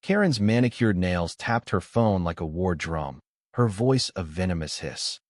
Karen's manicured nails tapped her phone like a war drum, her voice a venomous hiss.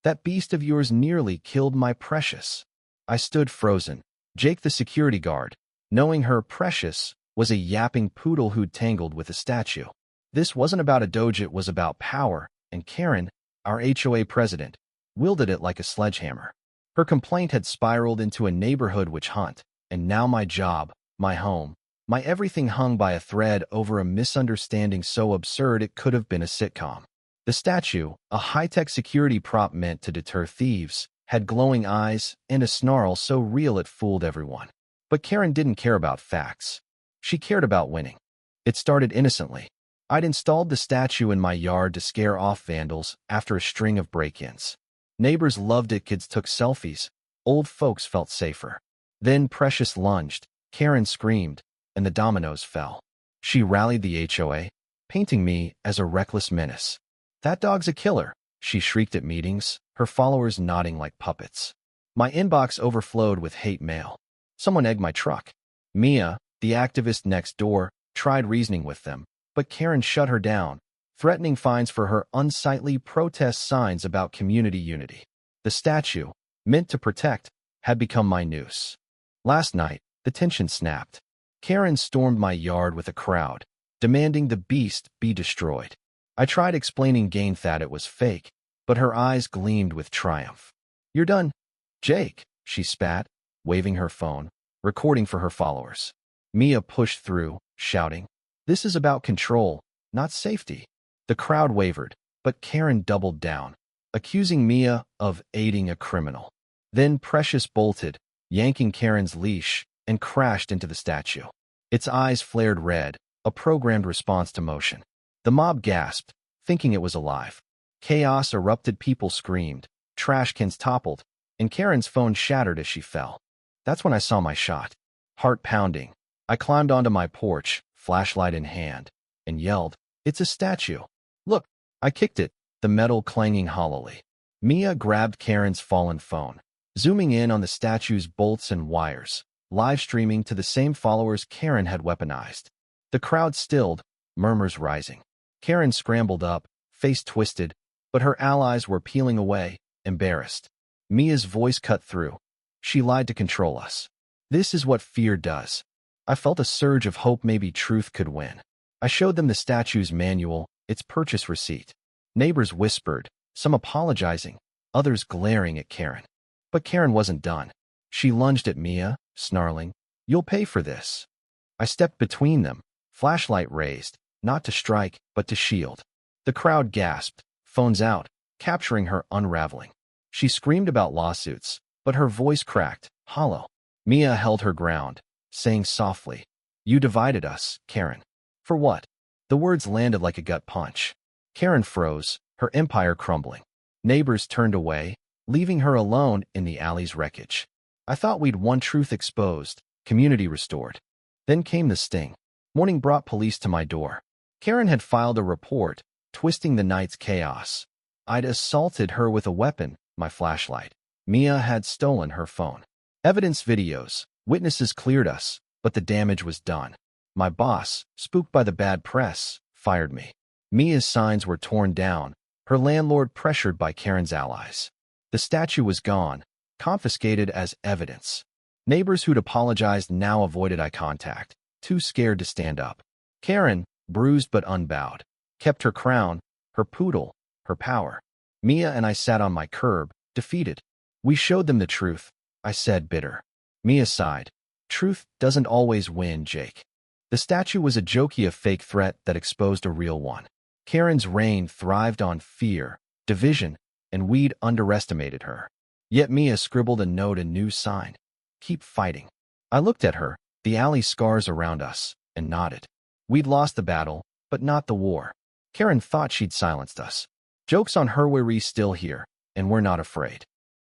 "That beast of yours nearly killed my Precious." I stood frozen. Jake, the security guard, knowing her Precious was a yapping poodle who'd tangled with a statue. This wasn't about a doge, it was about power, and Karen, our HOA president, wielded it like a sledgehammer. Her complaint had spiraled into a neighborhood witch hunt, and now my job, my home, my everything hung by a thread over a misunderstanding so absurd it could have been a sitcom. The statue, a high-tech security prop meant to deter thieves, had glowing eyes and a snarl so real it fooled everyone. But Karen didn't care about facts. She cared about winning. It started innocently. I'd installed the statue in my yard to scare off vandals after a string of break-ins. Neighbors loved it, kids took selfies, old folks felt safer. Then Precious lunged, Karen screamed, and the dominoes fell. She rallied the HOA, painting me as a reckless menace. "That dog's a killer," she shrieked at meetings, her followers nodding like puppets. My inbox overflowed with hate mail. Someone egged my truck. Mia, the activist next door, tried reasoning with them, but Karen shut her down, threatening fines for her unsightly protest signs about community unity. The statue, meant to protect, had become my noose. Last night, the tension snapped. Karen stormed my yard with a crowd, demanding the beast be destroyed. I tried explaining that it was fake, but her eyes gleamed with triumph. "You're done, Jake," she spat, waving her phone, recording for her followers. Mia pushed through, shouting, "This is about control, not safety." The crowd wavered, but Karen doubled down, accusing Mia of aiding a criminal. Then Precious bolted, yanking Karen's leash, and crashed into the statue. Its eyes flared red, a programmed response to motion. The mob gasped, thinking it was alive. Chaos erupted, people screamed, trash cans toppled, and Karen's phone shattered as she fell. That's when I saw my shot. Heart pounding, I climbed onto my porch, flashlight in hand, and yelled, "It's a statue. Look!" I kicked it, the metal clanging hollowly. Mia grabbed Karen's fallen phone, zooming in on the statue's bolts and wires, live streaming to the same followers Karen had weaponized. The crowd stilled, murmurs rising. Karen scrambled up, face twisted, but her allies were peeling away, embarrassed. Mia's voice cut through. "She lied to control us. This is what fear does." I felt a surge of hope, maybe truth could win. I showed them the statue's manual, its purchase receipt. Neighbors whispered, some apologizing, others glaring at Karen. But Karen wasn't done. She lunged at Mia, snarling, "You'll pay for this." I stepped between them, flashlight raised, not to strike, but to shield. The crowd gasped, phones out, capturing her unraveling. She screamed about lawsuits, but her voice cracked, hollow. Mia held her ground, saying softly, "You divided us, Karen." "For what?" The words landed like a gut punch. Karen froze, her empire crumbling. Neighbors turned away, leaving her alone in the alley's wreckage. I thought we'd won, truth exposed, community restored. Then came the sting. Morning brought police to my door. Karen had filed a report, twisting the night's chaos. I'd assaulted her with a weapon, my flashlight. Mia had stolen her phone. Evidence videos, witnesses cleared us, but the damage was done. My boss, spooked by the bad press, fired me. Mia's signs were torn down, her landlord pressured by Karen's allies. The statue was gone, confiscated as evidence. Neighbors who'd apologized now avoided eye contact, too scared to stand up. Karen, bruised but unbowed, kept her crown, her poodle, her power. Mia and I sat on my curb, defeated. "We showed them the truth," I said, bitter. Mia sighed. "Truth doesn't always win, Jake." The statue was a jokey, a fake threat that exposed a real one. Karen's reign thrived on fear, division, and we'd underestimated her. Yet Mia scribbled a note, a new sign. "Keep fighting." I looked at her, the alley scars around us, and nodded. We'd lost the battle, but not the war. Karen thought she'd silenced us. Joke's on her, we're still here, and we're not afraid.